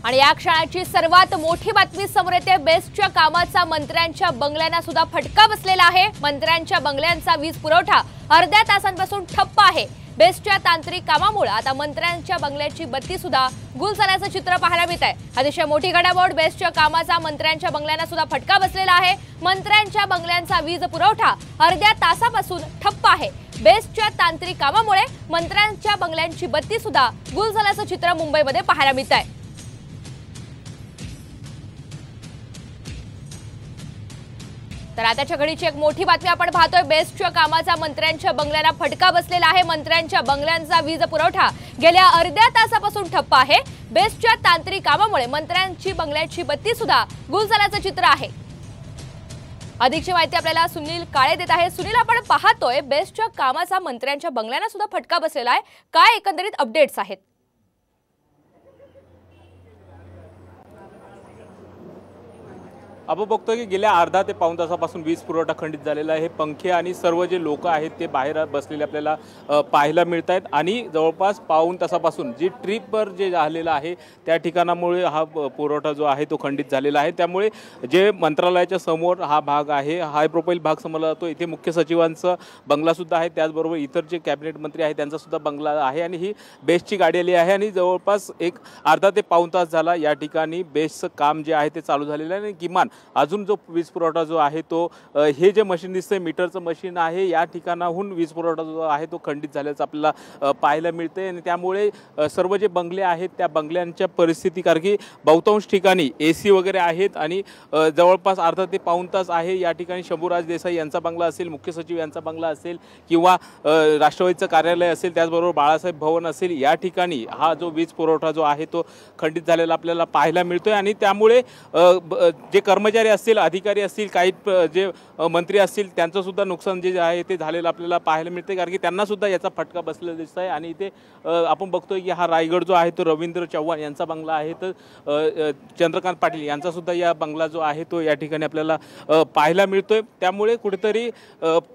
आणि या क्षणाची सर्वात मोठी बातमी समोर येते। बेस्टच्या कामाचा मंत्र्यांच्या बंगल्यांना सुद्धा फटका बसलेला आहे। मंत्र्यांच्या बंगल्यांचा वीज पुरवठा अर्ध्या तासांपासून ठप्प आहे। बेस्टच्या तांत्रिक कामामुळे आता मंत्र्यांच्या बंगल्याची बत्ती सुद्धा गुल झाल्याचं चित्र पाहायला मिळत आहे। अतिशय मोठी घडामोड, बेस्टच्या कामाचा मंत्र्यांच्या बंगल्यांना सुद्धा फटका बसलेला आहे। मंत्र्यांच्या बंगल्यांचा वीज पुरवठा अर्ध्या तासापासून ठप्प आहे। बेस्टच्या तांत्रिक कामामुळे मंत्र्यांच्या बंगल्यांची बत्ती सुद्धा गुल झाल्याचं चित्र मुंबईमध्ये पाहायला मिळत आहे। तर आताच्या घडीची एक मोठी बातमी आपण पाहतोय। बेस्टच्या कामाचा मंत्र्यांच्या बंगल्यांना फटका बसलेला आहे। मंत्र्यांच्या बंगल्यांचा वीज पुरवठा गेल्या अर्ध्या तासापासून ठप्प आहे। बेस्टच्या तांत्रिक कामामुळे मंत्र्यांची बंगल्याची बत्ती सुद्धा गुल झाल्याचं चित्र आहे। अधिकची माहिती आपल्याला सुनील काळे देत आहे। सुनील, आपण पाहतोय बेस्टच्या कामाचा मंत्र्यांच्या बंगल्यांना सुद्धा फटका बसलेला आहे, काय एकंदरीत अपडेट्स आहेत? आपण बघतोय की गेल्या अर्धा ते पाऊण तासापासून वीज पुरवठा खंडित झालेला आहे। पंखे आणि सर्व जे लोक आहेत ते बाहेर बसलेले आपल्याला पाहायला मिळत आहेत आणि जवळपास पाऊण तासापासून जी ट्रिपवर जे झालेला आहे त्या ठिकाणामुळे हा पुरवठा जो आहे तो खंडित झालेला आहे। त्यामुळे जे मंत्रालयाच्या समोर हा भाग आहे, हाय प्रोफाईल भाग समजला जातो, इथे मुख्य सचिवांचा बंगला सुद्धा आहे, त्याचबरोबर इतर जे कॅबिनेट मंत्री आहेत त्यांचा सुद्धा बंगला आहे आणि ही बेस्टची गाडी आली आहे आणि जवळपास एक अर्धा ते पाऊण तास झाला या ठिकाणी बेस्टचं काम जे आहे ते चालू झालेलं आहे। आणि किमान अजून जो वीज पुरवठा जो आहे तो हे जे मशीन दिसतंय मीटरचं मशीन आहे, या ठिकाणाहून वीज पुरवठा जो आहे तो खंडित झाल्याचं आपल्याला पाहायला मिळते। आणि त्यामुळे सर्व जे बंगले आहेत त्या बंगल्यांच्या परिस्थिती, कारण की बहुतांश ठिकाणी AC वगैरे आहेत आणि जवळपास अर्धा ते पाऊण तास आहे या ठिकाणी शंभूराज देसाई यांचा बंगला असेल, मुख्य सचिव यांचा बंगला असेल किंवा राष्ट्रवादीचं कार्यालय असेल, त्याचबरोबर बाळासाहेब भवन असेल, या ठिकाणी हा जो वीज पुरवठा जो आहे तो खंडित झालेला आपल्याला पाहायला मिळतोय। आणि त्यामुळे जे कर्मचारी असतील, अधिकारी असतील, काही जे मंत्री असतील त्यांचं सुद्धा नुकसान जे आहे ते झालेलं आपल्याला पाहायला मिळते, कारण की त्यांना सुद्धा याचा फटका बसलेला दिसत आहे। आणि इथे आपण बघतोय की हा रायगड जो आहे तो रवींद्र चव्हाण यांचा बंगला आहे, तर चंद्रकांत पाटील यांचा सुद्धा या बंगला जो आहे तो या ठिकाणी आपल्याला पाहायला मिळतोय। त्यामुळे कुठेतरी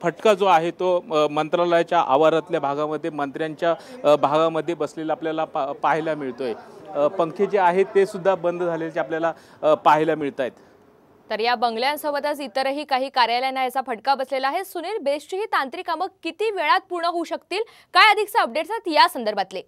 फटका जो आहे तो मंत्रालयाच्या आवारातल्या भागामध्ये, मंत्र्यांच्या भागामध्ये बसलेला आपल्याला पाहायला मिळतोय। पंखे जे आहेत ते सुद्धा बंद झालेले आपल्याला पाहायला मिळत आहेत। तर या बंगल्यांसोबतच इतरही काही कार्यालयांना याचा फटका बसलेला आहे। सुनील, बेस्टची ही तांत्रिक कामं किती वेळात पूर्ण होऊ शकतील, काय अधिकचे अपडेट्स आहेत या संदर्भातले?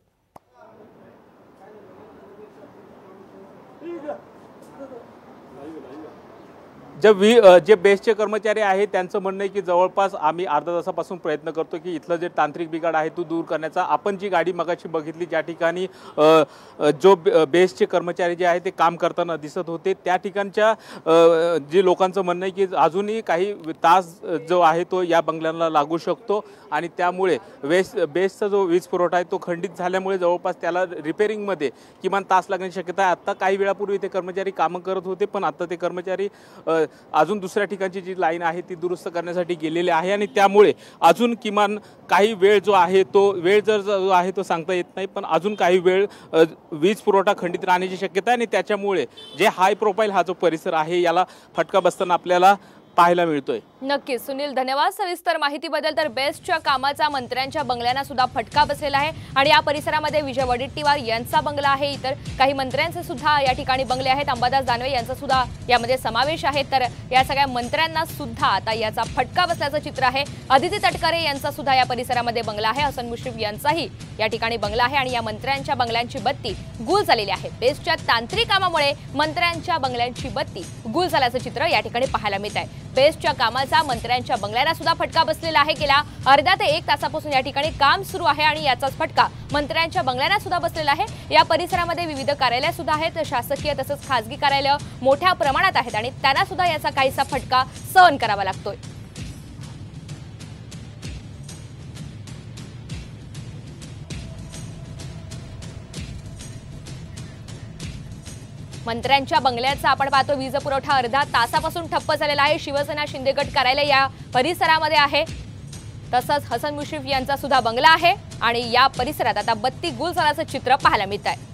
जे बेस्टचे कर्मचारी आहेत त्यांचं म्हणणं आहे की जवळपास आम्ही अर्धा तासापासून प्रयत्न करतो की इथलं जे तांत्रिक बिघाड आहे तो दूर करण्याचा। आपण जी गाडी मगाशी बघितली ज्या ठिकाणी जो बेस्टचे कर्मचारी जे आहे ते काम करताना दिसत होते, त्या ठिकाणच्या जे लोकांचं म्हणणं आहे की अजूनही काही तास जो आहे तो या बंगल्यांना लागू शकतो आणि त्यामुळे बेस्टचा जो वीज पुरवठा आहे तो खंडित झाल्यामुळे जवळपास त्याला रिपेअरिंगमध्ये किमान तास लागण्याची शक्यता आहे। आत्ता काही वेळापूर्वी ते कर्मचारी कामं करत होते, पण आता ते कर्मचारी अजून दुसऱ्या ठिकाणची जी लाईन आहे ती दुरुस्त करण्यासाठी गेलेले आहे आणि त्यामुळे अजून किमान काही वेळ जो आहे तो जो आहे तो सांगता येत नाही, पण अजून काही वेळ वीज पुरवठा खंडित राहण्याची शक्यता आहे आणि त्याच्यामुळे जे हाय प्रोफाईल हा जो परिसर आहे याला फटका बसताना आपल्याला पाहायला मिळतोय। नक्की सुनील, धन्यवाद सविस्तर माहितीबद्दल। तर बेस्टच्या कामाचा मंत्र्यांच्या बंगल्यांना सुद्धा फटका बसलेला आहे आणि या परिसरामध्ये विजय वडेट्टीवार यांचा बंगला आहे, इतर काही मंत्र्यांचे सुद्धा या ठिकाणी बंगले आहेत, अंबादास दानवे यांचा सुद्धा यामध्ये समावेश आहे। तर या सगळ्या मंत्र्यांना सुद्धा आता याचा फटका बसल्याचं चित्र आहे। अदिती तटकरे यांचा सुद्धा या परिसरामध्ये बंगला आहे, हसन मुश्रीफ यांचाही या ठिकाणी बंगला आहे आणि या मंत्र्यांच्या बंगल्यांची बत्ती गुल झालेली आहे। बेस्टच्या तांत्रिक कामामुळे मंत्र्यांच्या बंगल्यांची बत्ती गुल झाल्याचं चित्र या ठिकाणी पाहायला मिळत आहे। बेस्टच्या कामाचा मंत्र्यांच्या बंगल्यांना सुद्धा फटका बसलेला आहे। गेल्या अर्ध्या ते एक तासापासून या ठिकाणी काम सुरू आहे आणि याचाच फटका मंत्र्यांच्या बंगल्यांना सुद्धा बसलेला आहे। या परिसरामध्ये विविध कार्यालय सुद्धा आहेत, शासकीय तसंच खासगी कार्यालय मोठ्या प्रमाणात आहेत आणि त्यांना सुद्धा याचा काहीसा फटका सहन करावा लागतोय। मंत्र्यांच्या बंगल्याचा आपण पाहतो वीज पुरवठा अर्धा तासापासून ठप्प झालेला आहे। शिवसेना शिंदे गट कार्यालय या परिसरामध्ये आहे, तसंच हसन मुश्रीफ यांचा सुद्धा बंगला आहे आणि या परिसरात आता बत्ती गुल झाल्याचं चित्र पाहायला मिळत आहे।